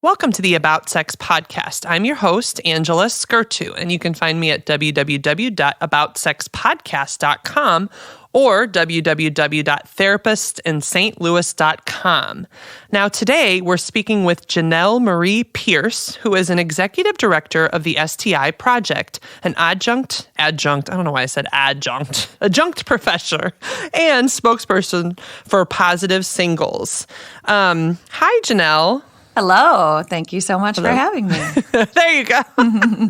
Welcome to the About Sex podcast. I'm your host, Angela Skirtu, and you can find me at www.aboutsexpodcast.com or www.therapistsinstlouis.com. Now, today we're speaking with Jenelle Marie Pierce, who is an executive director of the Sti Project, an adjunct, I don't know why I said adjunct professor, and spokesperson for Positive Singles. Hi, Jenelle. Hello. Thank you so much for having me. There you go. I'm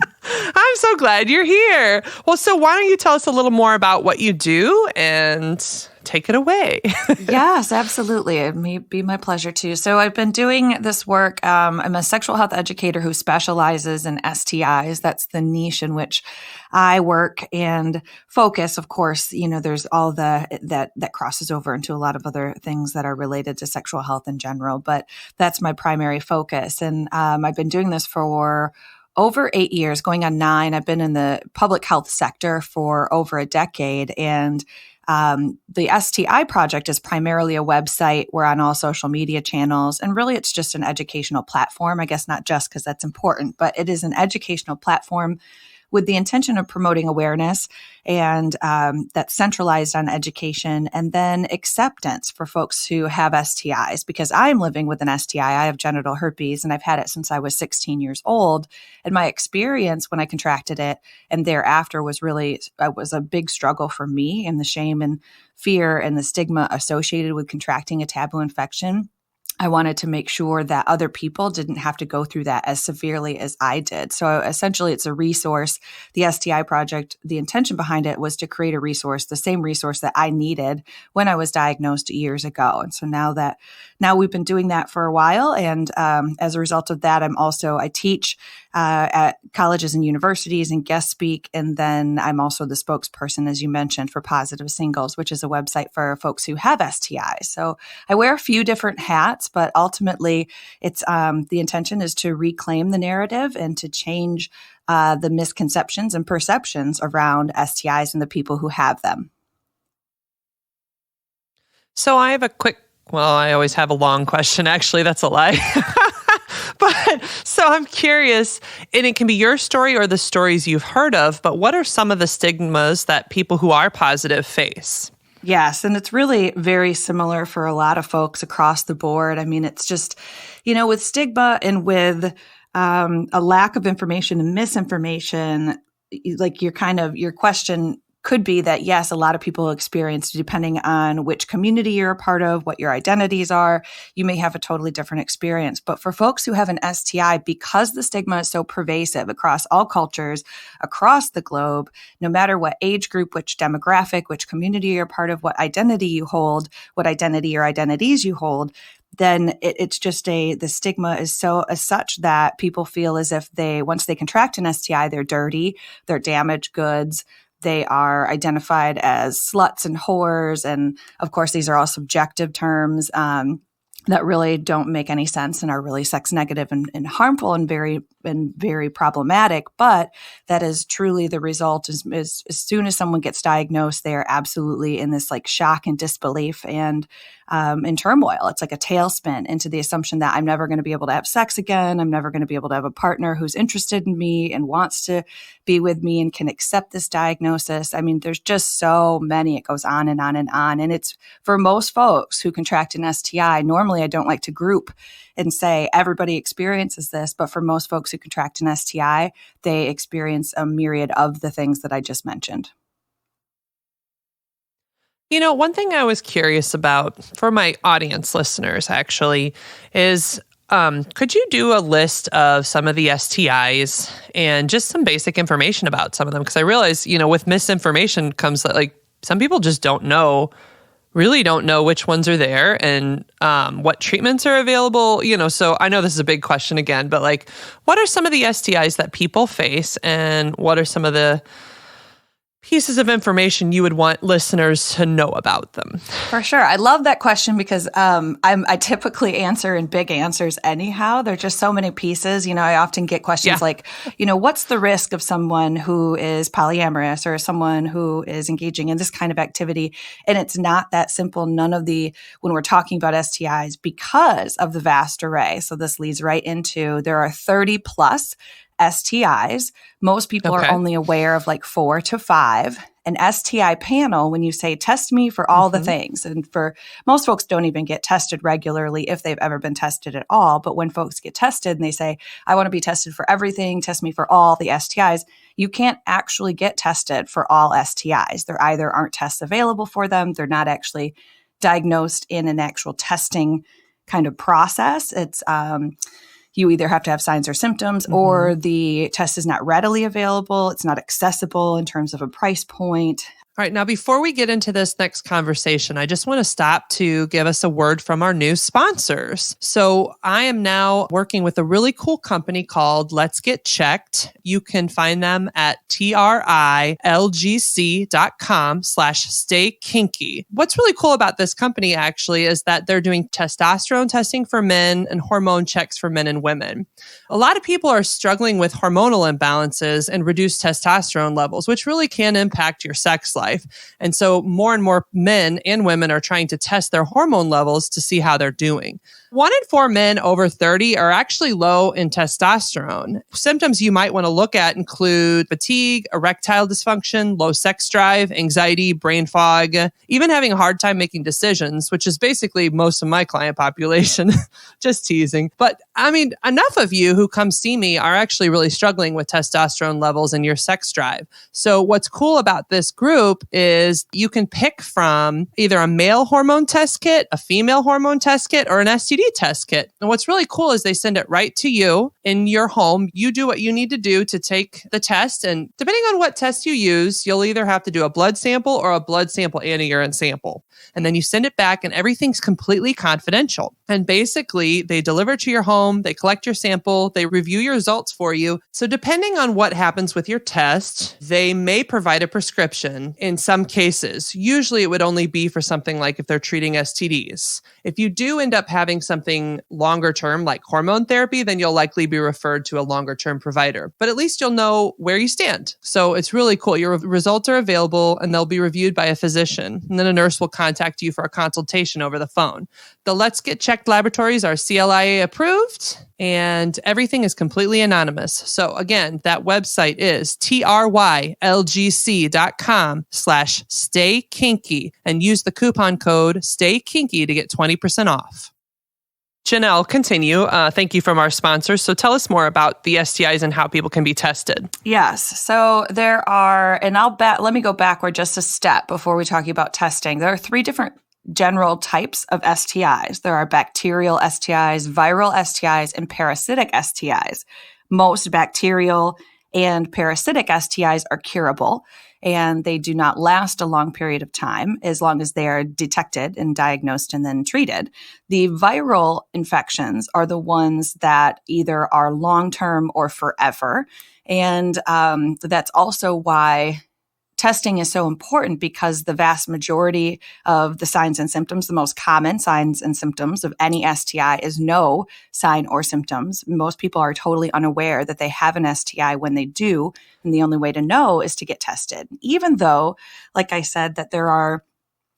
so glad you're here. Well, so why don't you tell us a little more about what you do and take it away? Yes, absolutely. It may be my pleasure to. So I've been doing this work. I'm a sexual health educator who specializes in STIs. That's the niche in which I work and focus. Of course, you know, there's all that crosses over into a lot of other things that are related to sexual health in general, but that's my primary focus. And I've been doing this for over 8 years, going on 9. I've been in the public health sector for over a decade, and the Sti Project is primarily a website. We're on all social media channels, and really it's just an educational platform. I guess not just because that's important, but it is an educational platform with the intention of promoting awareness, and that's centralized on education and then acceptance for folks who have STIs. Because I'm living with an STI, I have genital herpes, and I've had it since I was 16 years old. And my experience when I contracted it and thereafter was a big struggle for me, and the shame and fear and the stigma associated with contracting a taboo infection. I wanted to make sure that other people didn't have to go through that as severely as I did. So essentially, it's a resource. The Sti Project, the intention behind it was to create a resource, the same resource that I needed when I was diagnosed years ago. And so now we've been doing that for a while. And as a result of that, I teach at colleges and universities and guest speak. And then I'm also the spokesperson, as you mentioned, for Positive Singles, which is a website for folks who have STIs. So I wear a few different hats, but ultimately it's the intention is to reclaim the narrative and to change the misconceptions and perceptions around STIs and the people who have them. So I have I always have a long question. Actually, that's a lie. But so I'm curious, and it can be your story or the stories you've heard of, but what are some of the stigmas that people who are positive face? Yes, and it's really very similar for a lot of folks across the board. I mean, it's just, with stigma and with a lack of information and misinformation, like your question could be that, yes, a lot of people experience, depending on which community you're a part of, what your identities are, you may have a totally different experience. But for folks who have an STI, because the stigma is so pervasive across all cultures, across the globe, no matter what age group, which demographic, which community you're a part of, what identity you hold, what identity or identities you hold, then it's just the stigma is so as such that people feel as if once they contract an STI, they're dirty, they're damaged goods, they are identified as sluts and whores. And of course, these are all subjective terms that really don't make any sense and are really sex negative and harmful and very problematic. But that is truly the result is as soon as someone gets diagnosed, they are absolutely in this like shock and disbelief and in turmoil. It's like a tailspin into the assumption that I'm never going to be able to have sex again. I'm never going to be able to have a partner who's interested in me and wants to be with me and can accept this diagnosis. I mean, there's just so many. It goes on and on and on. And it's for most folks who contract an STI. Normally, I don't like to group and say everybody experiences this, but for most folks who contract an STI, they experience a myriad of the things that I just mentioned. One thing I was curious about for my audience listeners actually is, could you do a list of some of the STIs and just some basic information about some of them? Because I realize, with misinformation comes like some people just really don't know which ones are there and what treatments are available. So I know this is a big question again, but like, what are some of the STIs that people face and what are some of the pieces of information you would want listeners to know about them? For sure. I love that question because I typically answer in big answers anyhow. There's just so many pieces. I often get questions like, what's the risk of someone who is polyamorous or someone who is engaging in this kind of activity? And it's not that simple. When we're talking about STIs, because of the vast array. So this leads right into, there are 30 plus STIs. Most people are only aware of like 4 to 5. An STI panel, when you say test me for all the things, and for most folks don't even get tested regularly if they've ever been tested at all. But when folks get tested and they say, I want to be tested for everything, test me for all the STIs, you can't actually get tested for all STIs. There either aren't tests available for them, they're not actually diagnosed in an actual testing kind of process. It's you either have to have signs or symptoms, or the test is not readily available. It's not accessible in terms of a price point. All right. Now, before we get into this next conversation, I just want to stop to give us a word from our new sponsors. So I am now working with a really cool company called Let's Get Checked. You can find them at trilgc.com/staykinky. What's really cool about this company actually is that they're doing testosterone testing for men and hormone checks for men and women. A lot of people are struggling with hormonal imbalances and reduced testosterone levels, which really can impact your sex life. And so more and more men and women are trying to test their hormone levels to see how they're doing. 1 in 4 men over 30 are actually low in testosterone. Symptoms you might want to look at include fatigue, erectile dysfunction, low sex drive, anxiety, brain fog, even having a hard time making decisions, which is basically most of my client population. Just teasing. But I mean, enough of you who come see me are actually really struggling with testosterone levels and your sex drive. So what's cool about this group is you can pick from either a male hormone test kit, a female hormone test kit, or an STD test kit. And what's really cool is they send it right to you in your home. You do what you need to do to take the test. And depending on what test you use, you'll either have to do a blood sample or a blood sample and a urine sample. And then you send it back and everything's completely confidential. And basically, they deliver to your home, they collect your sample, they review your results for you. So depending on what happens with your test, they may provide a prescription in some cases. Usually it would only be for something like if they're treating STDs. If you do end up having something longer term like hormone therapy, then you'll likely be referred to a longer term provider. But at least you'll know where you stand. So it's really cool. Your results are available and they'll be reviewed by a physician. And then a nurse will contact you for a consultation over the phone. The Let's Get Checked laboratories are CLIA approved and everything is completely anonymous. So again, that website is trylgc.com/staykinky and use the coupon code STAYKINKY to get 20% off. Jenelle, continue. Thank you from our sponsors. So tell us more about the STIs and how people can be tested. Yes. So there are, and let me go backward just a step before we talk about testing. There are 3 different general types of STIs. There are bacterial STIs, viral STIs, and parasitic STIs. Most bacterial and parasitic STIs are curable, and they do not last a long period of time as long as they are detected and diagnosed and then treated. The viral infections are the ones that either are long-term or forever. And that's also why testing is so important, because the vast majority of the signs and symptoms, the most common signs and symptoms of any STI is no sign or symptoms. Most people are totally unaware that they have an STI when they do, and the only way to know is to get tested. Even though, like I said,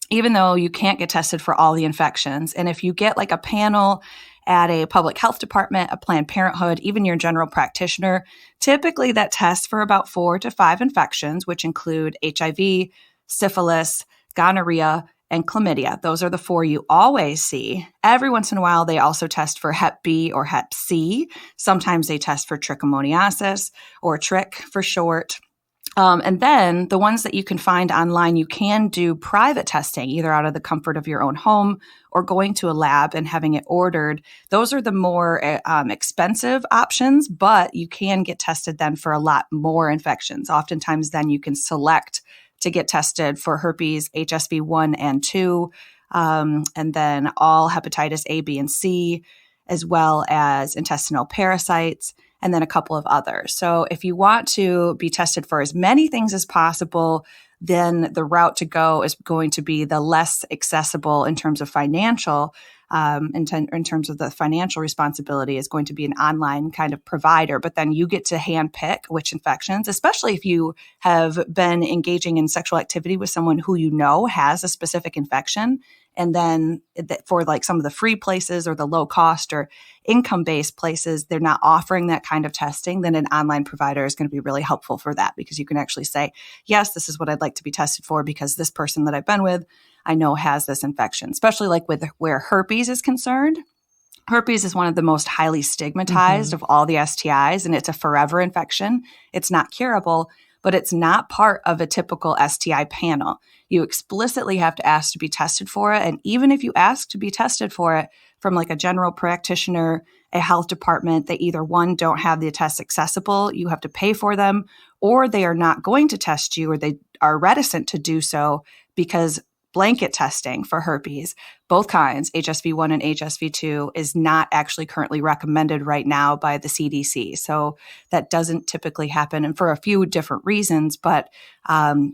even though you can't get tested for all the infections, and if you get like a panel at a public health department, a Planned Parenthood, even your general practitioner, typically that tests for about 4 to 5 infections, which include HIV, syphilis, gonorrhea, and chlamydia. Those are the 4 you always see. Every once in a while, they also test for Hep B or Hep C. Sometimes they test for trichomoniasis, or TRIC for short. And then the ones that you can find online, you can do private testing, either out of the comfort of your own home or going to a lab and having it ordered. Those are the more expensive options, but you can get tested then for a lot more infections. Oftentimes then you can select to get tested for herpes, HSV1 and 2, and then all hepatitis A, B, and C, as well as intestinal parasites. and then a couple of others. So if you want to be tested for as many things as possible, then the route to go is going to be the less accessible in terms of financial, in terms of the financial responsibility, is going to be an online kind of provider. But then you get to handpick which infections, especially if you have been engaging in sexual activity with someone who you know has a specific infection. And then for like some of the free places or the low cost or income-based places, they're not offering that kind of testing, then an online provider is going to be really helpful for that, because you can actually say, yes, this is what I'd like to be tested for because this person that I've been with, I know has this infection, especially like with where herpes is concerned. Herpes is one of the most highly stigmatized of all the STIs, and it's a forever infection. It's not curable, but it's not part of a typical STI panel. You explicitly have to ask to be tested for it. And even if you ask to be tested for it from like a general practitioner, a health department, they either, one, don't have the tests accessible, you have to pay for them, or they are not going to test you, or they are reticent to do so because blanket testing for herpes, both kinds, HSV1 and HSV2, is not actually currently recommended right now by the CDC. So that doesn't typically happen, and for a few different reasons, but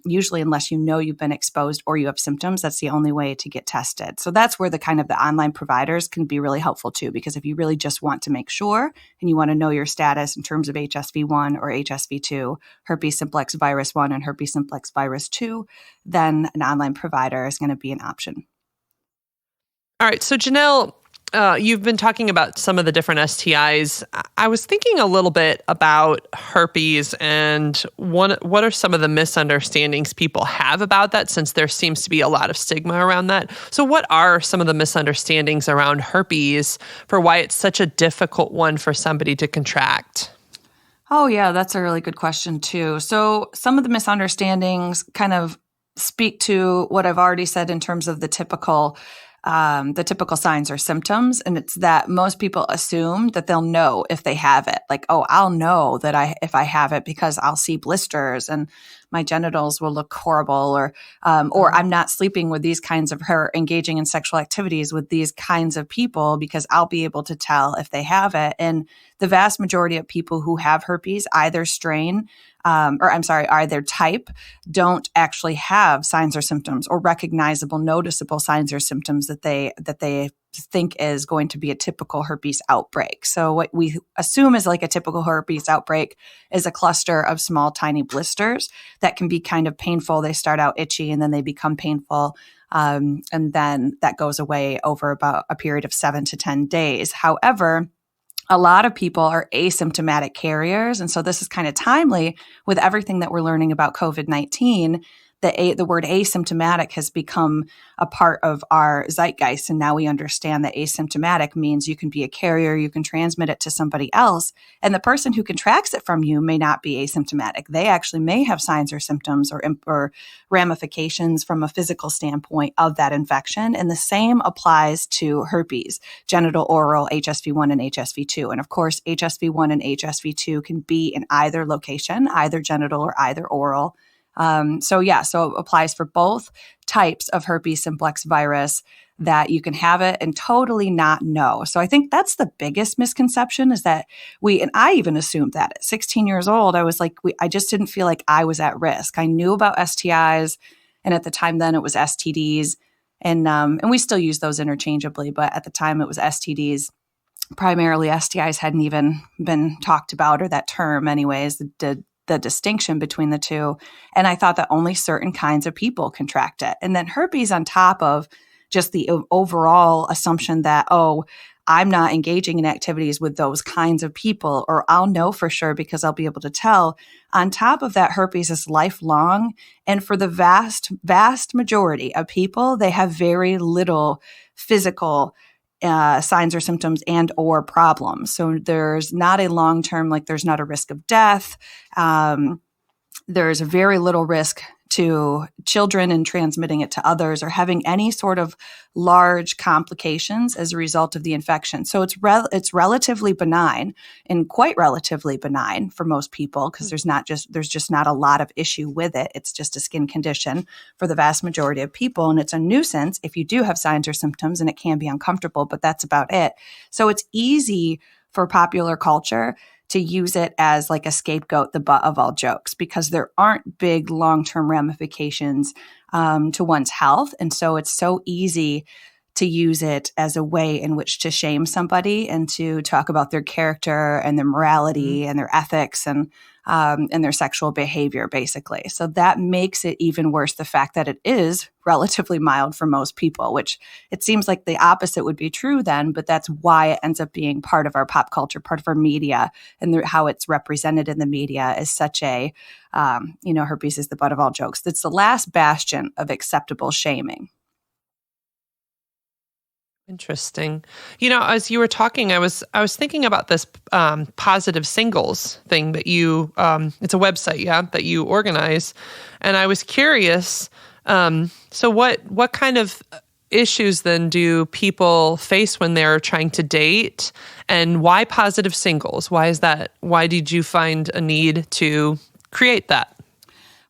usually unless you know you've been exposed or you have symptoms, that's the only way to get tested. So that's where the kind of the online providers can be really helpful too, because if you really just want to make sure and you want to know your status in terms of HSV1 or HSV2, herpes simplex virus 1 and herpes simplex virus 2, then an online provider is going to be an option. All right. So Jenelle, you've been talking about some of the different STIs. I was thinking a little bit about herpes and what are some of the misunderstandings people have about that, since there seems to be a lot of stigma around that. So what are some of the misunderstandings around herpes for why it's such a difficult one for somebody to contract? Oh, yeah, that's a really good question too. So some of the misunderstandings kind of speak to what I've already said in terms of the typical signs or symptoms. And it's that most people assume that they'll know if they have it. Like, oh, I'll know that if I have it because I'll see blisters and my genitals will look horrible, or I'm not sleeping with these kinds of her engaging in sexual activities with these kinds of people because I'll be able to tell if they have it. And the vast majority of people who have herpes, either either type, don't actually have signs or symptoms or recognizable, noticeable signs or symptoms that they think is going to be a typical herpes outbreak. So what we assume is like a typical herpes outbreak is a cluster of small, tiny blisters that can be kind of painful. They start out itchy and then they become painful. And then that goes away over about a period of 7 to 10 days. However, a lot of people are asymptomatic carriers. And so this is kind of timely with everything that we're learning about COVID-19. The word asymptomatic has become a part of our zeitgeist. And now we understand that asymptomatic means you can be a carrier, you can transmit it to somebody else. And the person who contracts it from you may not be asymptomatic. They actually may have signs or symptoms or ramifications from a physical standpoint of that infection. And the same applies to herpes, genital, oral, HSV1 and HSV2. And of course, HSV1 and HSV2 can be in either location, either genital or either oral. So it applies for both types of herpes simplex virus, that you can have it and totally not know. So I think that's the biggest misconception, is that and I even assumed that at 16 years old, I was like, I just didn't feel like I was at risk. I knew about STIs, and at the time then it was STDs, and we still use those interchangeably, but at the time it was STDs. Primarily STIs hadn't even been talked about, or that term anyways, the distinction between the two. And I thought that only certain kinds of people contract it. And then herpes on top of just the overall assumption that, oh, I'm not engaging in activities with those kinds of people, or I'll know for sure because I'll be able to tell. On top of that, herpes is lifelong. And for the vast, vast majority of people, they have very little physical signs or symptoms and or problems. So there's not a long-term, there's not a risk of death. There's very little risk to children and transmitting it to others, or having any sort of large complications as a result of the infection. So it's relatively benign, and quite relatively benign for most people, because there's just not a lot of issue with it. It's just a skin condition for the vast majority of people. And it's a nuisance if you do have signs or symptoms, and it can be uncomfortable, but that's about it. So it's easy for popular culture to use it as like a scapegoat, the butt of all jokes, because there aren't big long-term ramifications to one's health. And so it's so easy to use it as a way in which to shame somebody and to talk about their character and their morality and their ethics and their sexual behavior, basically. So that makes it even worse, the fact that it is relatively mild for most people, which it seems like the opposite would be true then, but that's why it ends up being part of our pop culture, part of our media, and how it's represented in the media is such a, herpes is the butt of all jokes. It's the last bastion of acceptable shaming. Interesting. As you were talking, I was thinking about this positive singles thing that you, it's a website, that you organize. And I was curious, so what kind of issues then do people face when they're trying to date, and why positive singles? Why is that? Why did you find a need to create that?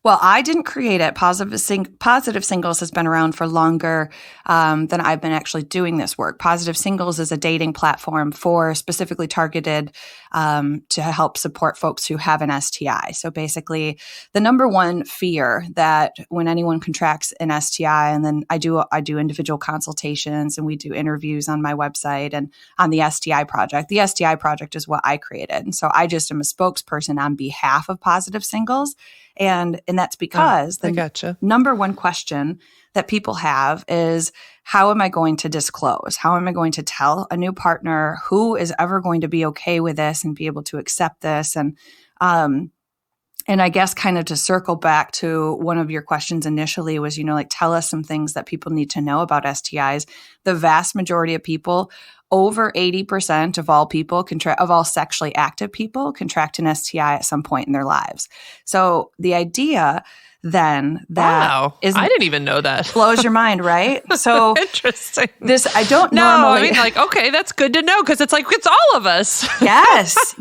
Well, I didn't create it. Positive Singles has been around for longer than I've been actually doing this work. Positive Singles is a dating platform specifically targeted to help support folks who have an STI. So basically, the number one fear that when anyone contracts an STI, and then I do individual consultations and we do interviews on my website and on the Sti Project. The Sti Project is what I created. And so I just am a spokesperson on behalf of Positive Singles. And that's because the number one question that people have is, how am I going to disclose? How am I going to tell a new partner? Who is ever going to be okay with this and be able to accept this? And I guess kind of to circle back to one of your questions initially was, tell us some things that people need to know about STIs. The vast majority of people, over 80% of all people of all sexually active people contract an STI at some point in their lives. So the idea then that I didn't even know that. Blows your mind, right? So interesting. I don't normally. Okay, that's good to know, because it's all of us. Yes.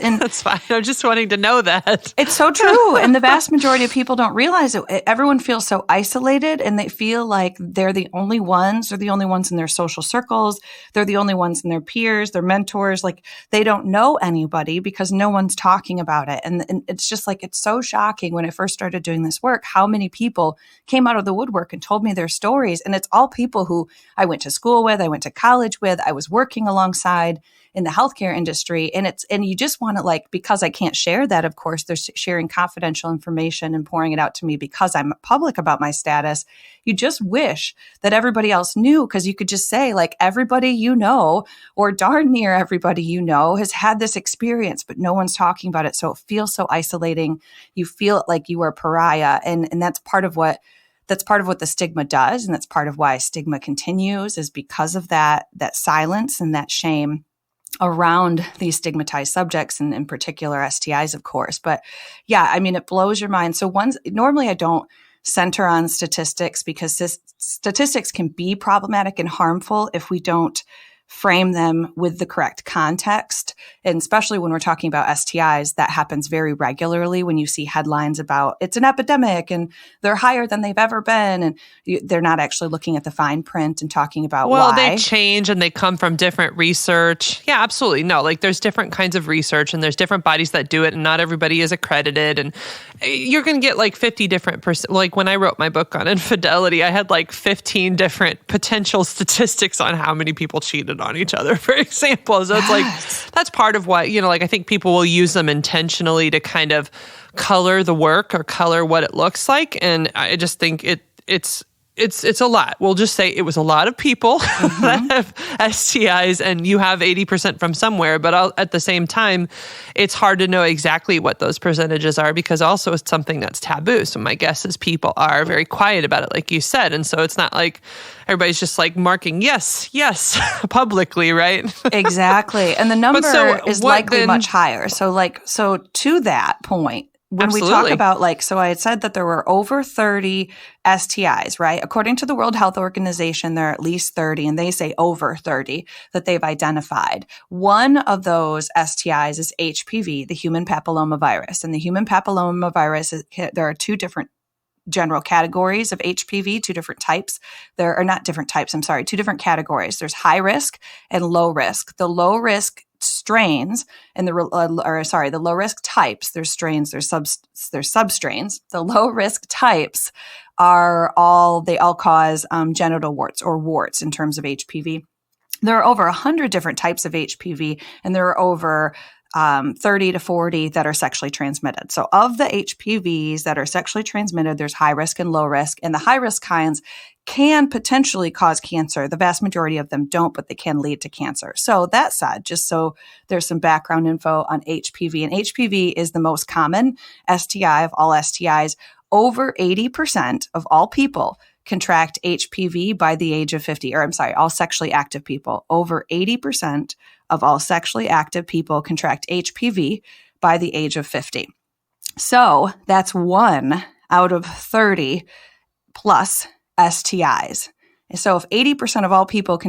And that's fine. I'm just wanting to know that. It's so true. And the vast majority of people don't realize it. Everyone feels so isolated, and they feel like they're the only ones. They're the only ones in their social circles. They're the only ones in their peers, their mentors. Like, they don't know anybody because no one's talking about it. And it's just like, it's so shocking when I first started doing this work, how many people came out of the woodwork and told me their stories. And it's all people who I went to school with, I went to college with, I was working alongside in the healthcare industry. And you just want to, because I can't share that, of course, they're sharing confidential information and pouring it out to me because I'm public about my status. You just wish that everybody else knew, because you could just say, everybody or darn near everybody has had this experience, but no one's talking about it. So it feels so isolating. You feel like you are a pariah. And that's part of what the stigma does. And that's part of why stigma continues, is because of that silence and that shame around these stigmatized subjects, and in particular STIs, of course. But it blows your mind. So normally I don't center on statistics, because statistics can be problematic and harmful if we don't frame them with the correct context. And especially when we're talking about STIs, that happens very regularly when you see headlines about it's an epidemic and they're higher than they've ever been. And they're not actually looking at the fine print and talking about why. Well, they change and they come from different research. Yeah, absolutely. No, there's different kinds of research and there's different bodies that do it, and not everybody is accredited. And you're going to get 50 different when I wrote my book on infidelity, I had 15 different potential statistics on how many people cheated on each other, for example. So it's that's part of what, I think people will use them intentionally to kind of color the work or color what it looks like. And I just think it's a lot. We'll just say it was a lot of people that have STIs, and you have 80% from somewhere. But at the same time, it's hard to know exactly what those percentages are, because also it's something that's taboo. So my guess is people are very quiet about it, like you said. And so it's not like everybody's just marking yes publicly, right? Exactly. And the number is likely much higher. So to that point, when we talk about so I had said that there were over 30 STIs, right? According to the World Health Organization, there are at least 30, and they say over 30 that they've identified. One of those STIs is HPV, the human papillomavirus. And the human papillomavirus, there are two different general categories of HPV, two different types. Two different categories. There's high risk and low risk. The low risk strains and the low risk types. There's strains, there's substrains. The low risk types they all cause genital warts or warts in terms of HPV. There are over 100 different types of HPV, and there are over 30 to 40 that are sexually transmitted. So of the HPVs that are sexually transmitted, there's high risk and low risk, and the high risk kinds can potentially cause cancer. The vast majority of them don't, but they can lead to cancer. So that said, just so there's some background info on HPV, and HPV is the most common STI of all STIs. Over 80% of all people contract HPV by the age of 50, all sexually active people. Over 80% of all sexually active people contract HPV by the age of 50. So that's 1 out of 30 plus STIs. So if 80% of all people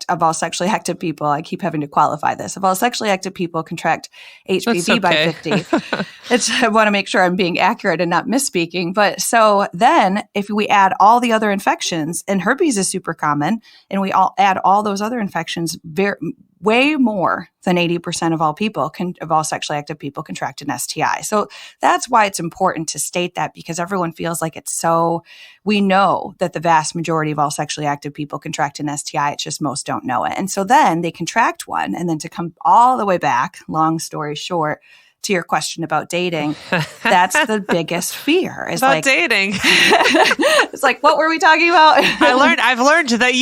of all sexually active people, I keep having to qualify this, of all sexually active people contract HPV by 50, I want to make sure I'm being accurate and not misspeaking. But so then if we add all the other infections, and herpes is super common, and we all add all those other infections, way more than 80% of all people of all sexually active people contract an STI. So that's why it's important to state that, because everyone feels like we know that the vast majority of all sexually active people contract an STI. It's just most don't know it. And so then they contract one, and then to come all the way back, long story short, to your question about dating, that's the biggest fear. Is about dating. It's like, what were we talking about? I've learned that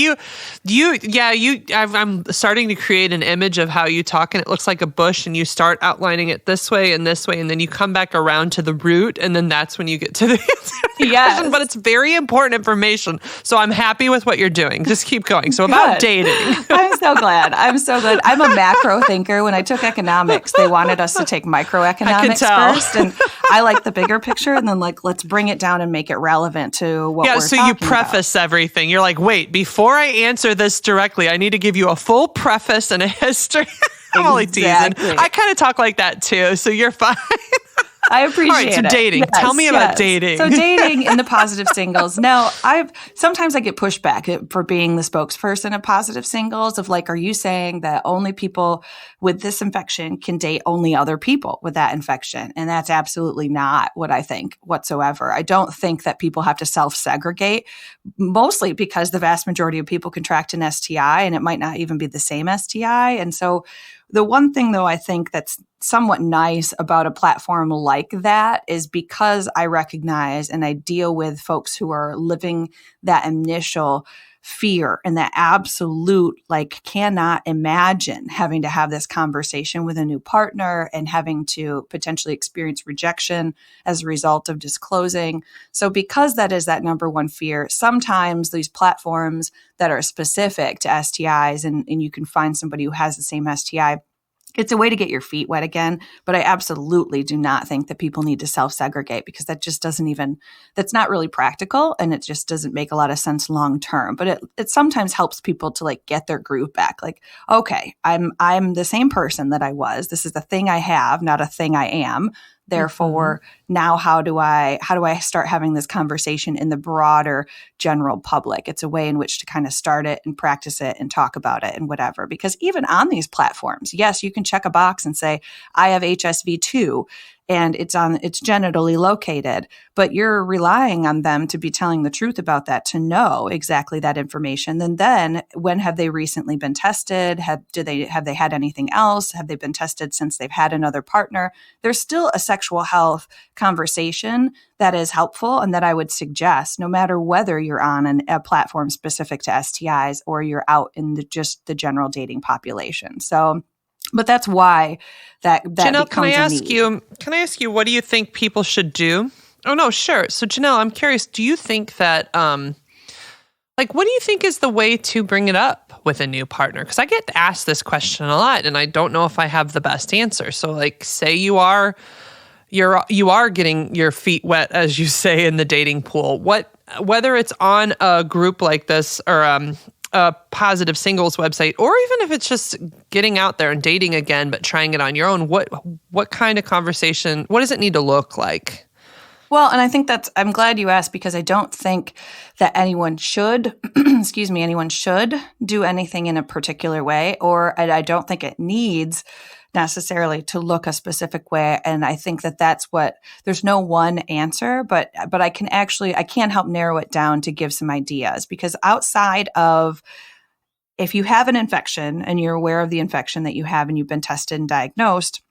I'm starting to create an image of how you talk, and it looks like a bush, and you start outlining it this way, and then you come back around to the root, and then that's when you get to the question. But it's very important information. So I'm happy with what you're doing. Just keep going. So about dating. I'm so glad. I'm a macro thinker. When I took economics, they wanted us to take microeconomics first, and I like the bigger picture, and then let's bring it down and make it relevant to what we're talking about. Yeah, so you preface everything. You're like, wait, before I answer this directly, I need to give you a full preface and a history. I'm only teasing. I kind of talk like that too, so you're fine. I appreciate it. All right, so dating. Yes, Tell me about dating. So dating in the positive singles. Now, sometimes I get pushback for being the spokesperson of positive singles of are you saying that only people with this infection can date only other people with that infection? And that's absolutely not what I think whatsoever. I don't think that people have to self-segregate, mostly because the vast majority of people contract an STI, and it might not even be the same STI. And so the one thing, though, I think that's somewhat nice about a platform like that is because I recognize and I deal with folks who are living that initial fear and that absolute, cannot imagine having to have this conversation with a new partner and having to potentially experience rejection as a result of disclosing. So because that is that number one fear, sometimes these platforms that are specific to STIs and you can find somebody who has the same STI, it's a way to get your feet wet again, but I absolutely do not think that people need to self-segregate, because that just that's not really practical, and it just doesn't make a lot of sense long term. But it sometimes helps people to get their groove back. Okay, I'm the same person that I was. This is the thing I have, not a thing I am. Therefore, now how do I start having this conversation in the broader general public? It's a way in which to kind of start it and practice it and talk about it and whatever. Because even on these platforms, yes, you can check a box and say, I have HSV2 and it's genitally located, but you're relying on them to be telling the truth about that, to know exactly that information. And then when have they recently been tested? Have they had anything else? Have they been tested since they've had another partner? There's still a sexual health conversation that is helpful and that I would suggest, no matter whether you're on a platform specific to STIs or you're out in just the general dating population. So, but that's why that Jenelle, becomes a need. Can I ask you, what do you think people should do? Oh, no, sure. So, Jenelle, I'm curious, do you think that, what do you think is the way to bring it up with a new partner? Because I get asked this question a lot, and I don't know if I have the best answer. So, say you are getting your feet wet, as you say, in the dating pool. Whether it's on a group like this or a positive singles website, or even if it's just getting out there and dating again, but trying it on your own, what kind of conversation, what does it need to look like? Well, and I think I'm glad you asked, because I don't think that anyone should, anyone should do anything in a particular way, or I don't think it needs necessarily to look a specific way. And I think that there's no one answer, but I can't help narrow it down to give some ideas, because outside of, if you have an infection and you're aware of the infection that you have and you've been tested and diagnosed,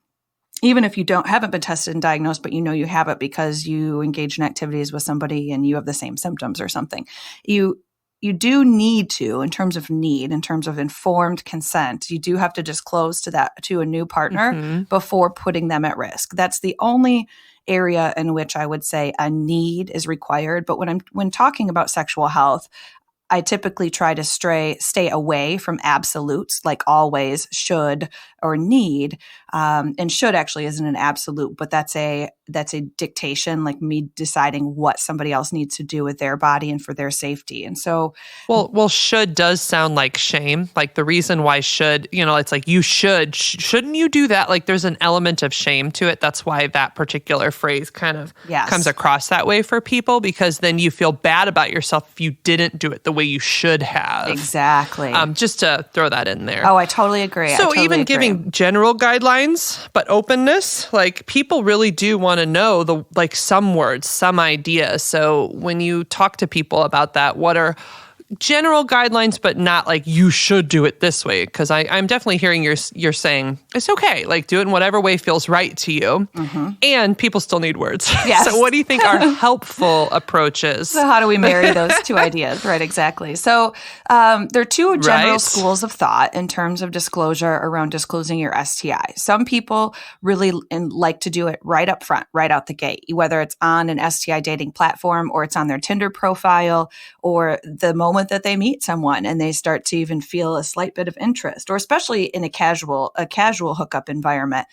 even if you haven't been tested and diagnosed, but you know you have it because you engage in activities with somebody and you have the same symptoms or something, you do need to, in terms of informed consent, you do have to disclose to a new partner before putting them at risk. That's the only area in which I would say a need is required. But when talking about sexual health, I typically try to stay away from absolutes like always, should, or need. And should actually isn't an absolute, but that's a dictation, like me deciding what somebody else needs to do with their body and for their safety. And so, well, should does sound like shame. Like the reason why should, it's like you shouldn't you do that? Like there's an element of shame to it. That's why that particular phrase kind of comes across that way for people, because then you feel bad about yourself if you didn't do it the way you should have. Exactly. Just to throw that in there. Oh, I totally agree. So even giving general guidelines, but openness, like people really do want to know some words, some ideas. So when you talk to people about that, what are general guidelines, but not like you should do it this way? Because I'm definitely hearing you're saying it's okay, like do it in whatever way feels right to you. And people still need words. Yes. So what do you think are helpful approaches? So how do we marry those two ideas? Right, exactly. So there are two general schools of thought in terms of disclosure around disclosing your STI. Some people really like to do it right up front, right out the gate, whether it's on an STI dating platform or it's on their Tinder profile, or the moment that they meet someone and they start to even feel a slight bit of interest, or especially in a casual hookup environment,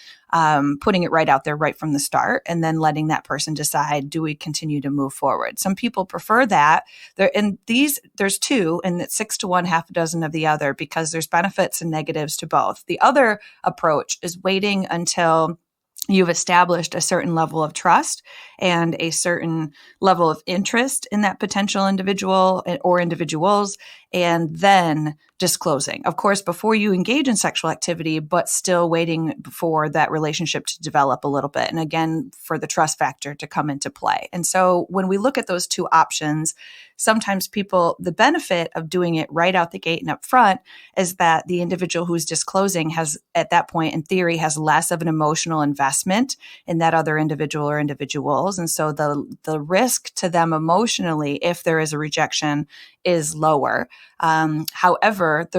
putting it right out there right from the start and then letting that person decide, do we continue to move forward? Some people prefer that. There's two, and it's 6 to 1, half a dozen of the other, because there's benefits and negatives to both. The other approach is waiting until you've established a certain level of trust and a certain level of interest in that potential individual or individuals, and then disclosing. Of course, before you engage in sexual activity, but still waiting for that relationship to develop a little bit. And again, for the trust factor to come into play. And so when we look at those two options, sometimes the benefit of doing it right out the gate and up front is that the individual who's disclosing has, at that point, in theory, has less of an emotional investment in that other individual or individuals. And so the risk to them emotionally, if there is a rejection, is lower. However,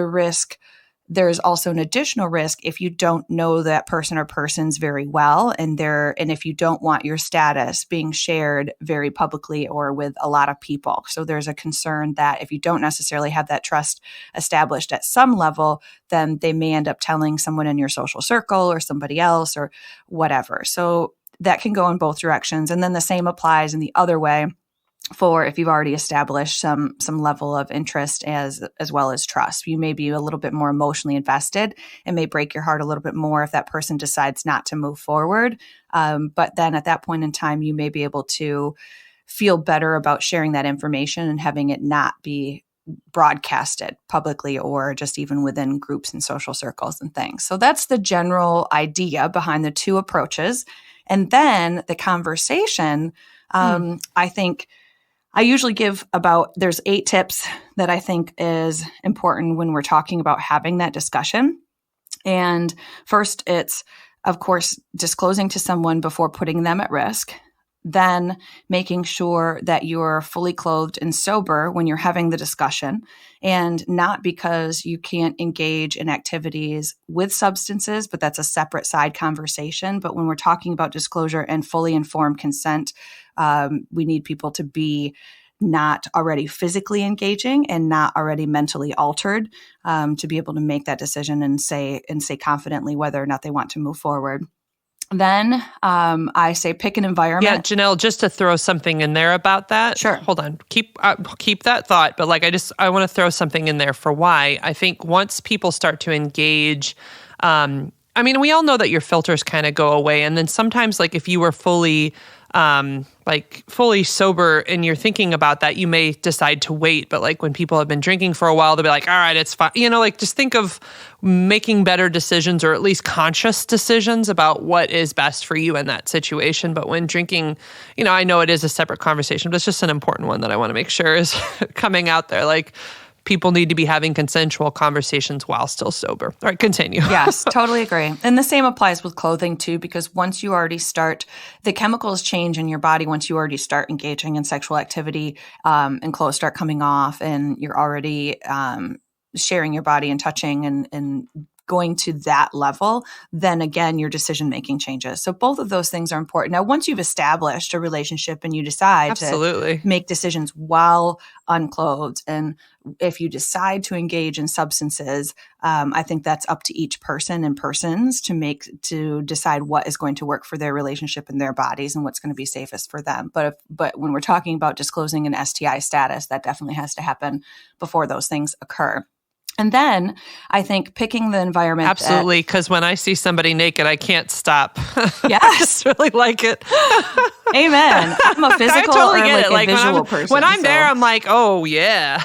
there's also an additional risk if you don't know that person or persons very well, and if you don't want your status being shared very publicly or with a lot of people. So there's a concern that if you don't necessarily have that trust established at some level, then they may end up telling someone in your social circle or somebody else or whatever. So that can go in both directions. And then the same applies in the other way for if you've already established some level of interest as well as trust. You may be a little bit more emotionally invested. It may break your heart a little bit more if that person decides not to move forward. But then at that point in time, you may be able to feel better about sharing that information and having it not be broadcasted publicly or just even within groups and social circles and things. So that's the general idea behind the two approaches. And then the conversation, I think I usually there's 8 tips that I think is important when we're talking about having that discussion. And first, it's, of course, disclosing to someone before putting them at risk. Then making sure that you're fully clothed and sober when you're having the discussion, and not because you can't engage in activities with substances, but that's a separate side conversation. But when we're talking about disclosure and fully informed consent, we need people to be not already physically engaging and not already mentally altered, to be able to make that decision and say confidently whether or not they want to move forward. Then I say pick an environment. Yeah, Jenelle, just to throw something in there about that. Sure. Hold on. Keep that thought. But I want to throw something in there for why. I think once people start to engage, we all know that your filters kind of go away. And then sometimes if you were fully like fully sober and you're thinking about that, you may decide to wait. But like when people have been drinking for a while, they'll be like, all right, it's fine. Like just think of making better decisions or at least conscious decisions about what is best for you in that situation. But when drinking, I know it is a separate conversation, but it's just an important one that I want to make sure is coming out there. Like, people need to be having consensual conversations while still sober. All right, continue. Yes, totally agree. And the same applies with clothing too, because once you already start, the chemicals change in your body once you already start engaging in sexual activity, and clothes start coming off and you're already sharing your body and touching and going to that level, then again, your decision-making changes. So both of those things are important. Now, once you've established a relationship and you decide to make decisions while unclothed, and if you decide to engage in substances, I think that's up to each person and persons to decide what is going to work for their relationship and their bodies and what's going to be safest for them. But when we're talking about disclosing an STI status, that definitely has to happen before those things occur. And then I think picking the environment. Absolutely, because when I see somebody naked, I can't stop. Yes. I just really like it. Amen. I'm a physical totally or like a visual person. When I'm there, I'm like, oh, yeah.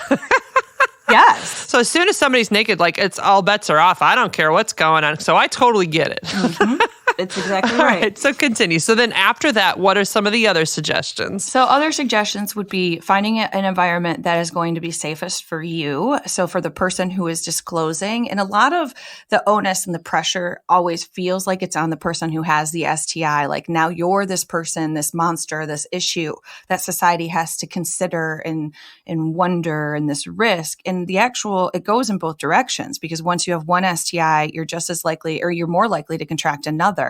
Yes. So as soon as somebody's naked, like it's all bets are off. I don't care what's going on. So I totally get it. Mm-hmm. It's exactly right. All right. So continue. So then after that, what are some of the other suggestions? So other suggestions would be finding an environment that is going to be safest for you. So for the person who is disclosing, and a lot of the onus and the pressure always feels like it's on the person who has the STI. Like now you're this person, this monster, this issue that society has to consider and wonder and this risk. And it goes in both directions, because once you have one STI, you're just as likely, or you're more likely to contract another.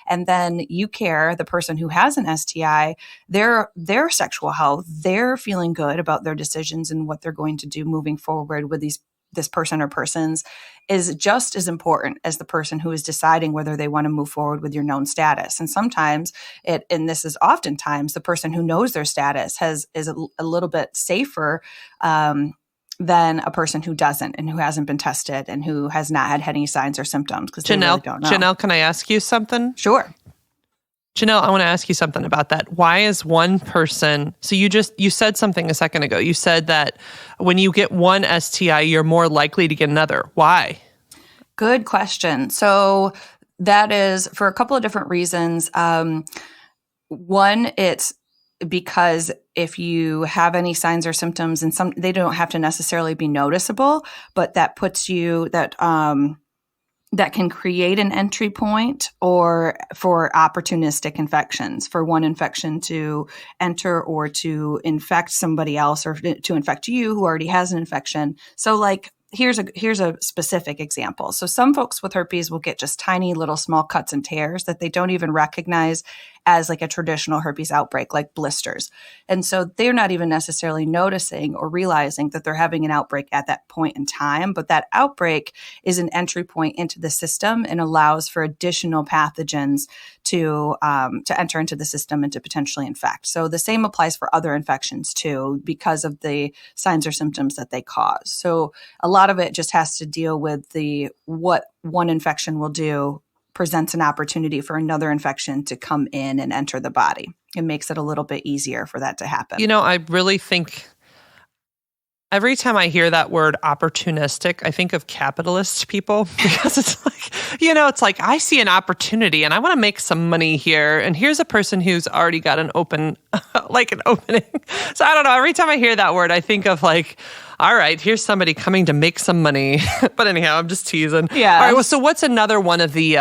And then you care, the person who has an STI, their sexual health, they're feeling good about their decisions and what they're going to do moving forward with this person or persons is just as important as the person who is deciding whether they want to move forward with your known status. And sometimes and this is oftentimes the person who knows their status is a little bit safer than a person who doesn't and who hasn't been tested and who has not had any signs or symptoms, because they really don't know. Jenelle, can I ask you something? Sure. Jenelle, I want to ask you something about that. Why is one person, so you said something a second ago. You said that when you get one STI, you're more likely to get another. Why? Good question. So that is for a couple of different reasons. One, it's because if you have any signs or symptoms, and they don't have to necessarily be noticeable, but that puts you that can create an entry point or for opportunistic infections, for one infection to enter or to infect somebody else or to infect you who already has an infection. So like, here's a specific example. So some folks with herpes will get just tiny little small cuts and tears that they don't even recognize as like a traditional herpes outbreak, like blisters. And so they're not even necessarily noticing or realizing that they're having an outbreak at that point in time. But that outbreak is an entry point into the system and allows for additional pathogens to enter into the system and to potentially infect. So the same applies for other infections too, because of the signs or symptoms that they cause. So a lot of it just has to deal with what one infection will do presents an opportunity for another infection to come in and enter the body. It makes it a little bit easier for that to happen. I really think every time I hear that word opportunistic, I think of capitalist people, because it's like, it's like I see an opportunity and I want to make some money here. And here's a person who's already got an opening. So I don't know. Every time I hear that word, I think of like, all right, here's somebody coming to make some money. But anyhow, I'm just teasing. Yeah. All right. Well, so what's another one of the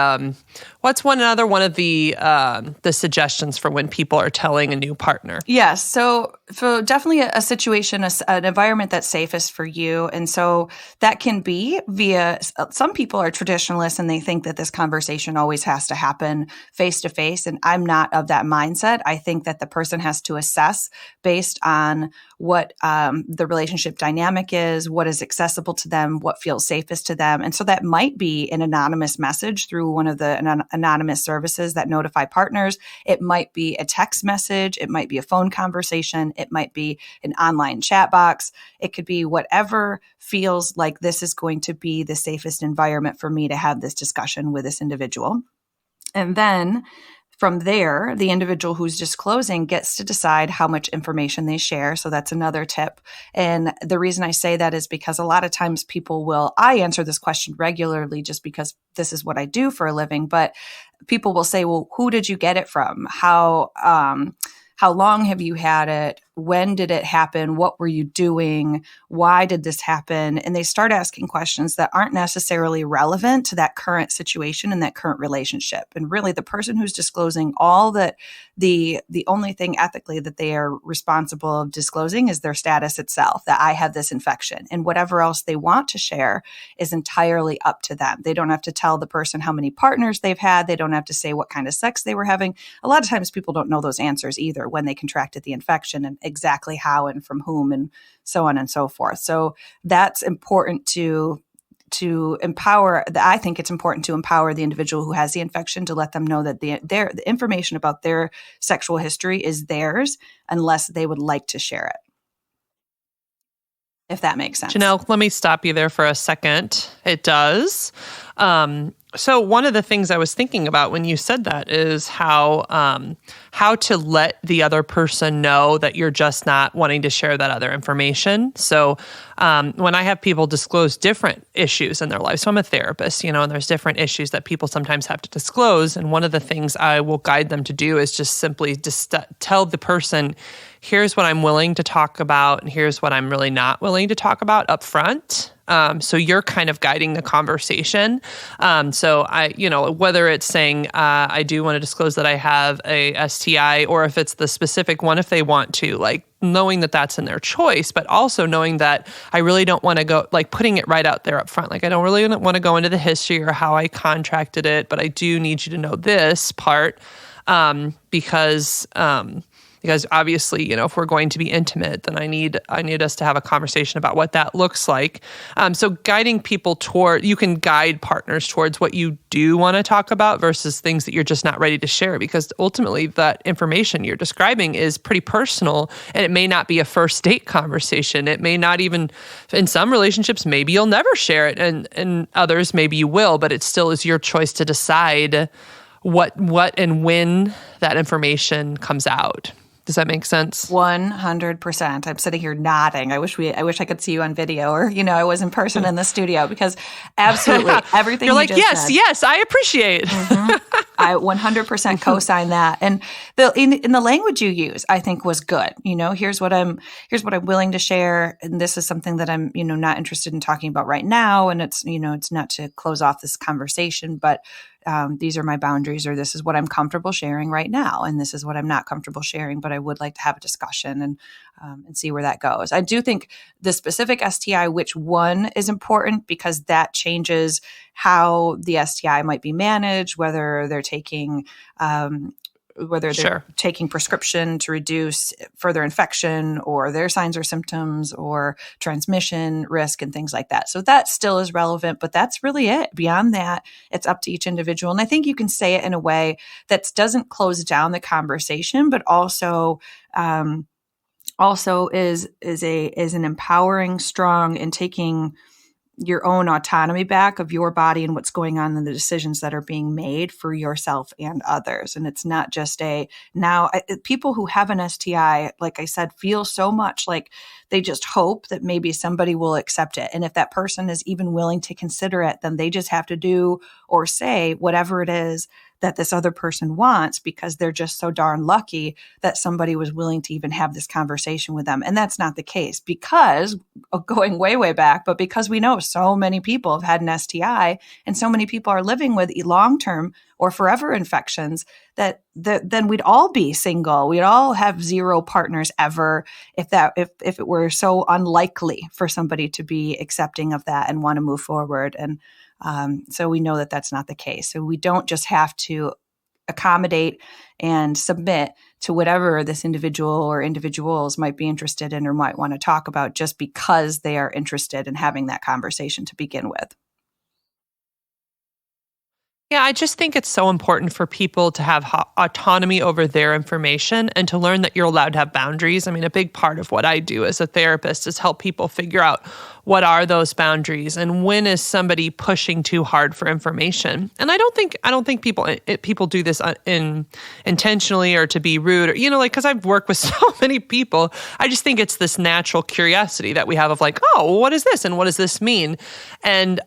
the suggestions for when people are telling a new partner? Yes. So definitely a situation, an environment that's safest for you. And so that can be via, some people are traditionalists and they think that this conversation always has to happen face to face. And I'm not of that mindset. I think that the person has to assess based on what the relationship dynamic is, what is accessible to them, what feels safest to them. And so that might be an anonymous message through one of the anonymous services that notify partners. It might be a text message. It might be a phone conversation. It might be an online chat box. It could be whatever feels like this is going to be the safest environment for me to have this discussion with this individual. And then From there, the individual who's disclosing gets to decide how much information they share. So that's another tip. And the reason I say that is because a lot of times I answer this question regularly just because this is what I do for a living, but people will say, well, who did you get it from? How long have you had it? When did it happen? What were you doing? Why did this happen? And they start asking questions that aren't necessarily relevant to that current situation and that current relationship. And really, the person who's disclosing all that, the only thing ethically that they are responsible of disclosing is their status itself, that I have this infection. And whatever else they want to share is entirely up to them. They don't have to tell the person how many partners they've had. They don't have to say what kind of sex they were having. A lot of times people don't know those answers either when they contracted the infection and exactly how and from whom and so on and so forth. So that's important to empower. I think it's important to empower the individual who has the infection to let them know that the information about their sexual history is theirs unless they would like to share it. If that makes sense. Jenelle, let me stop you there for a second. It does. So one of the things I was thinking about when you said that is how to let the other person know that you're just not wanting to share that other information. So when I have people disclose different issues in their life, so I'm a therapist, and there's different issues that people sometimes have to disclose. And one of the things I will guide them to do is just simply tell the person, here's what I'm willing to talk about, and here's what I'm really not willing to talk about up front. So you're kind of guiding the conversation. So whether it's saying, I do want to disclose that I have a STI, or if it's the specific one, if they want to, like knowing that that's in their choice, but also knowing that I really don't want to go, like putting it right out there up front. Like, I don't really want to go into the history or how I contracted it, but I do need you to know this part, because obviously, if we're going to be intimate, then I need us to have a conversation about what that looks like. So guiding people you can guide partners towards what you do want to talk about versus things that you're just not ready to share, because ultimately that information you're describing is pretty personal, and it may not be a first date conversation. It may not even, in some relationships, maybe you'll never share it, and others maybe you will, but it still is your choice to decide what and when that information comes out. Does that make sense? 100%. I'm sitting here nodding. I wish I could see you on video, or I was in person in the studio, because absolutely everything you're like, you just said, said, yes, I appreciate. Mm-hmm. I 100% co-sign that. And in the language you use, I think was good. Here's what I'm willing to share, and this is something that I'm not interested in talking about right now. And it's it's not to close off this conversation, but these are my boundaries, or this is what I'm comfortable sharing right now, and this is what I'm not comfortable sharing, but I would like to have a discussion and see where that goes. I do think the specific STI, which one is important, because that changes how the STI might be managed, whether they're taking taking prescription to reduce further infection, or their signs or symptoms, or transmission risk, and things like that. So that still is relevant, but that's really it. Beyond that, it's up to each individual. And I think you can say it in a way that doesn't close down the conversation, but also is an empowering, strong, and taking your own autonomy back of your body and what's going on in the decisions that are being made for yourself and others. And it's not just people who have an STI, like I said, feel so much like they just hope that maybe somebody will accept it. And if that person is even willing to consider it, then they just have to do or say whatever it is that this other person wants, because they're just so darn lucky that somebody was willing to even have this conversation with them. And that's not the case, because going way, way back, but because we know so many people have had an STI, and so many people are living with long-term or forever infections, that then we'd all be single. We'd all have zero partners ever if it were so unlikely for somebody to be accepting of that and want to move forward. And so we know that that's not the case. So we don't just have to accommodate and submit to whatever this individual or individuals might be interested in or might want to talk about, just because they are interested in having that conversation to begin with. Yeah, I just think it's so important for people to have autonomy over their information and to learn that you're allowed to have boundaries. I mean, a big part of what I do as a therapist is help people figure out what are those boundaries and when is somebody pushing too hard for information. And I don't think people do this intentionally or to be rude, or like, because I've worked with so many people. I just think it's this natural curiosity that we have of like, oh, what is this and what does this mean? And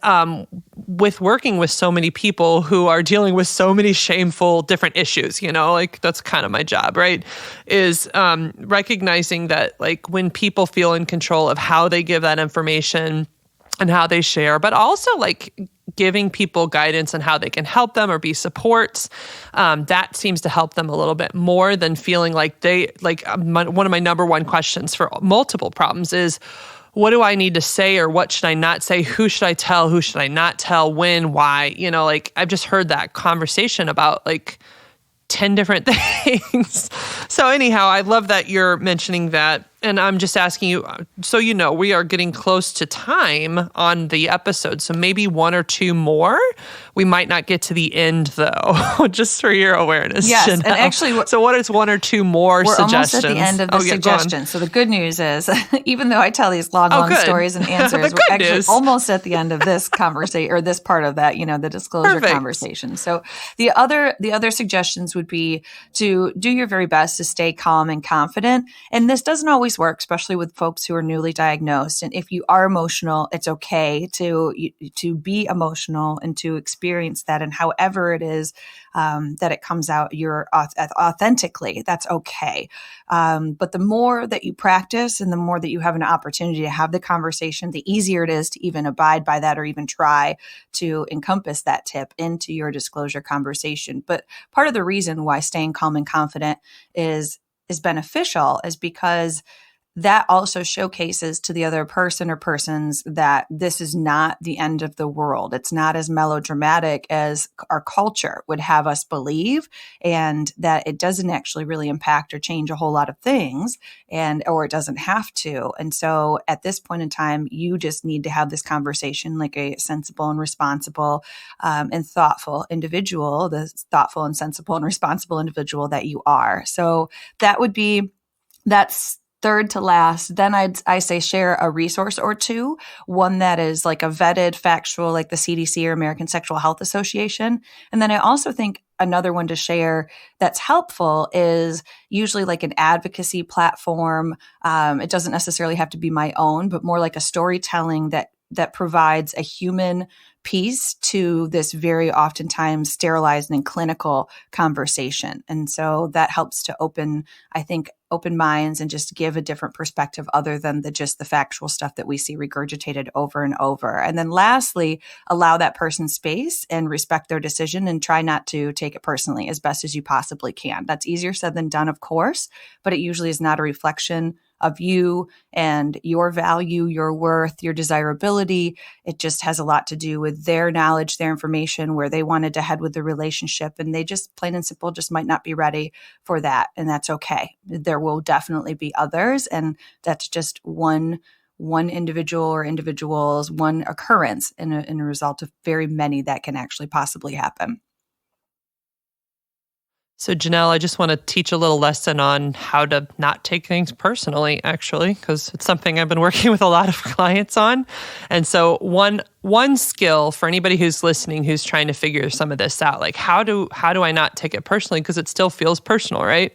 with working with so many people who are dealing with so many shameful different issues, like that's kind of my job, right? Is recognizing that like when people feel in control of how they give that information and how they share, but also like giving people guidance on how they can help them or be supports, that seems to help them a little bit more than feeling like one of my number one questions for multiple problems is, what do I need to say or what should I not say? Who should I tell? Who should I not tell? When? Why? Like I've just heard that conversation about like 10 different things. So anyhow, I love that you're mentioning that. And I'm just asking you, so we are getting close to time on the episode. So maybe one or two more. We might not get to the end though, just for your awareness. Yes, Jenelle. and actually, so what is one or two more suggestions? We're almost at the end of the suggestions. So the good news is, even though I tell these long stories and answers, we're actually almost at the end of this conversation or this part of that, the disclosure conversation. So the other suggestions would be to do your very best to stay calm and confident. And this doesn't always work, especially with folks who are newly diagnosed. And if you are emotional, it's okay to be emotional and to experience that. And however it is that it comes out, you're authentically, that's okay. But the more that you practice and the more that you have an opportunity to have the conversation, the easier it is to even abide by that or even try to encompass that tip into your disclosure conversation. But part of the reason why staying calm and confident is beneficial is because that also showcases to the other person or persons that this is not the end of the world. It's not as melodramatic as our culture would have us believe, and that it doesn't actually really impact or change a whole lot of things, or it doesn't have to. And so at this point in time, you just need to have this conversation like a sensible and responsible and thoughtful individual, the thoughtful and sensible and responsible individual that you are. So that's third to last. Then I say share a resource or two, one that is like a vetted factual, like the CDC or American Sexual Health Association. And then I also think another one to share that's helpful is usually like an advocacy platform. It doesn't necessarily have to be my own, but more like a storytelling that provides a human piece to this very oftentimes sterilized and clinical conversation. And so that helps to open minds and just give a different perspective other than just the factual stuff that we see regurgitated over and over. And then lastly, allow that person space and respect their decision and try not to take it personally as best as you possibly can. That's easier said than done, of course, but it usually is not a reflection of you and your value, your worth, your desirability. It just has a lot to do with their knowledge, their information, where they wanted to head with the relationship. And they just plain and simple just might not be ready for that. And that's okay. There will definitely be others. And that's just one individual or individuals, one occurrence in a result of very many that can actually possibly happen. So Jenelle, I just want to teach a little lesson on how to not take things personally, actually, because it's something I've been working with a lot of clients on. And so one skill for anybody who's listening, who's trying to figure some of this out, like how do I not take it personally? Because it still feels personal, right?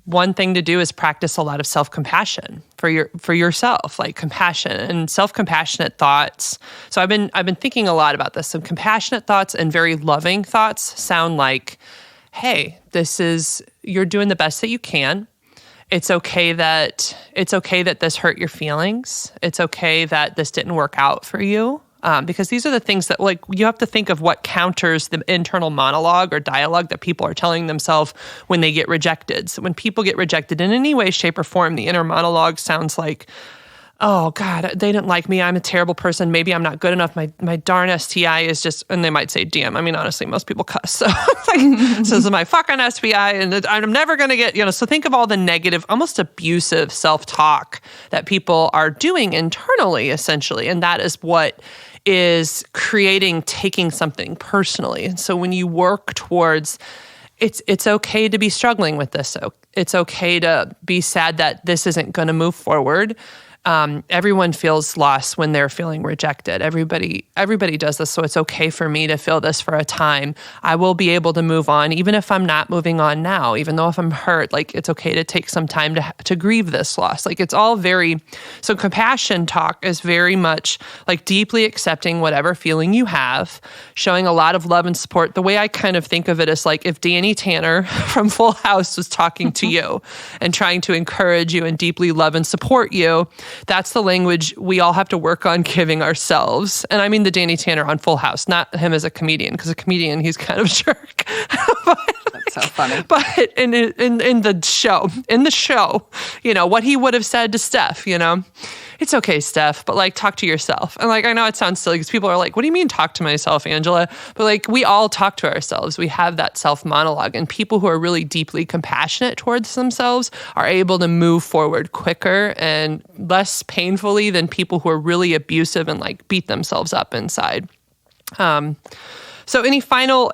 One thing to do is practice a lot of self-compassion for yourself, like compassion and self-compassionate thoughts. So I've been thinking a lot about this. So compassionate thoughts and very loving thoughts sound like, hey, you're doing the best that you can. It's okay that this hurt your feelings. It's okay that this didn't work out for you. Because these are the things that, like, you have to think of what counters the internal monologue or dialogue that people are telling themselves when they get rejected. So when people get rejected in any way, shape, or form, the inner monologue sounds like, oh God, they didn't like me. I'm a terrible person. Maybe I'm not good enough. My darn STI is just, and they might say damn. I mean, honestly, most people cuss. So it's like, so this is my fucking STI and I'm never going to get, so think of all the negative, almost abusive self-talk that people are doing internally, essentially. And that is what is taking something personally. And so when you work towards, it's okay to be struggling with this. So it's okay to be sad that this isn't going to move forward. Everyone feels lost when they're feeling rejected. Everybody does this, so it's okay for me to feel this for a time. I will be able to move on, even if I'm not moving on now, even though if I'm hurt, like it's okay to take some time to grieve this loss. Like it's all so compassion talk is very much like deeply accepting whatever feeling you have, showing a lot of love and support. The way I kind of think of it is like if Danny Tanner from Full House was talking to you and trying to encourage you and deeply love and support you. That's the language we all have to work on giving ourselves. And I mean the Danny Tanner on Full House, not him as a comedian, because a comedian, he's kind of a jerk. That's so funny. But in the show, what he would have said to Steph, it's okay, Steph, but like talk to yourself. And like, I know it sounds silly because people are like, what do you mean talk to myself, Angela? But like, we all talk to ourselves. We have that self monologue, and people who are really deeply compassionate towards themselves are able to move forward quicker and less painfully than people who are really abusive and like beat themselves up inside. So any final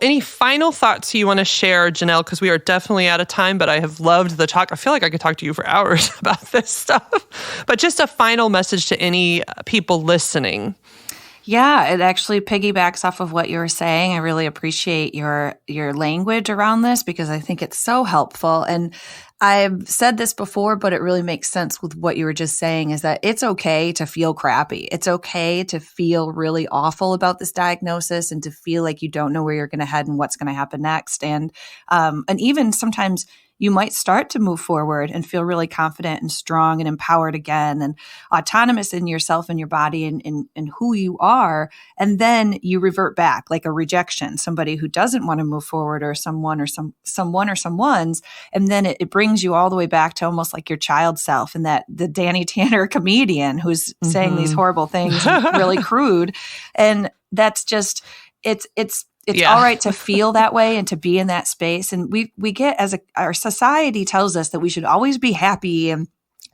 thoughts you want to share, Jenelle? Because we are definitely out of time, but I have loved the talk. I feel like I could talk to you for hours about this stuff. But just a final message to any people listening. Yeah, it actually piggybacks off of what you were saying. I really appreciate your language around this because I think it's so helpful. And I've said this before, but it really makes sense with what you were just saying, is that it's okay to feel crappy. It's okay to feel really awful about this diagnosis and to feel like you don't know where you're going to head and what's going to happen next. And even sometimes you might start to move forward and feel really confident and strong and empowered again and autonomous in yourself and your body and who you are. And then you revert back like a rejection, somebody who doesn't want to move forward or someone or someone's. And then it brings you all the way back to almost like your child self and that the Danny Tanner comedian who's saying these horrible things, really crude. And that's just, it's all right to feel that way and to be in that space. And we get our society tells us that we should always be happy and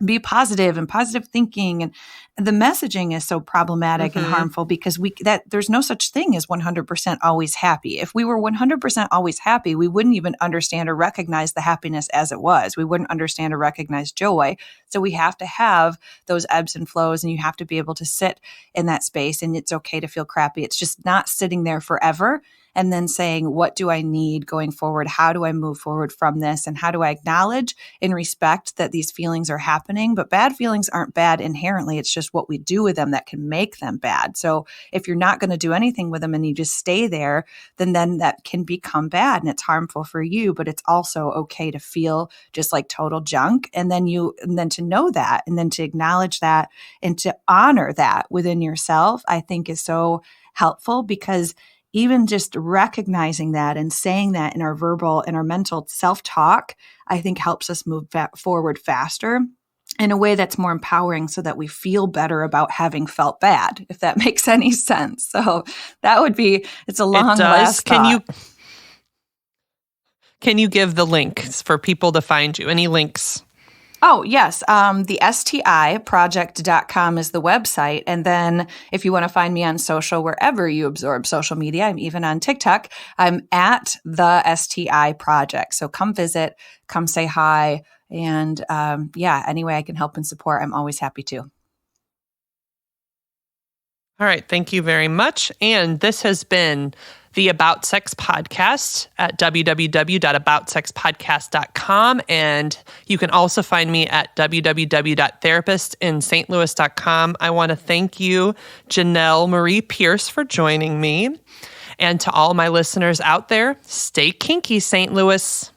be positive and positive thinking. And the messaging is so problematic and harmful because there's no such thing as 100% always happy. If we were 100% always happy, we wouldn't even understand or recognize the happiness as it was. We wouldn't understand or recognize joy. So we have to have those ebbs and flows, and you have to be able to sit in that space. And it's okay to feel crappy. It's just not sitting there forever and then saying, what do I need going forward? How do I move forward from this? And how do I acknowledge and respect that these feelings are happening? But bad feelings aren't bad inherently. It's just what we do with them that can make them bad. So if you're not going to do anything with them and you just stay there, then that can become bad and it's harmful for you. But it's also okay to feel just like total junk. And then to know that, and then to acknowledge that and to honor that within yourself, I think is so helpful, because even just recognizing that and saying that in our verbal and our mental self-talk, I think helps us move forward faster in a way that's more empowering, so that we feel better about having felt bad, if that makes any sense. So that would be, it's a long last thought. Can you give the links for people to find you? Any links? Oh, yes. The STIproject.com is the website. And then if you want to find me on social, wherever you absorb social media, I'm even on TikTok, I'm at the STI Project. So come visit, come say hi. And any way I can help and support, I'm always happy to. All right. Thank you very much. And this has been the About Sex Podcast at www.aboutsexpodcast.com. And you can also find me at www.therapistinstlouis.com. I want to thank you, Jenelle Marie Pierce, for joining me. And to all my listeners out there, stay kinky, St. Louis.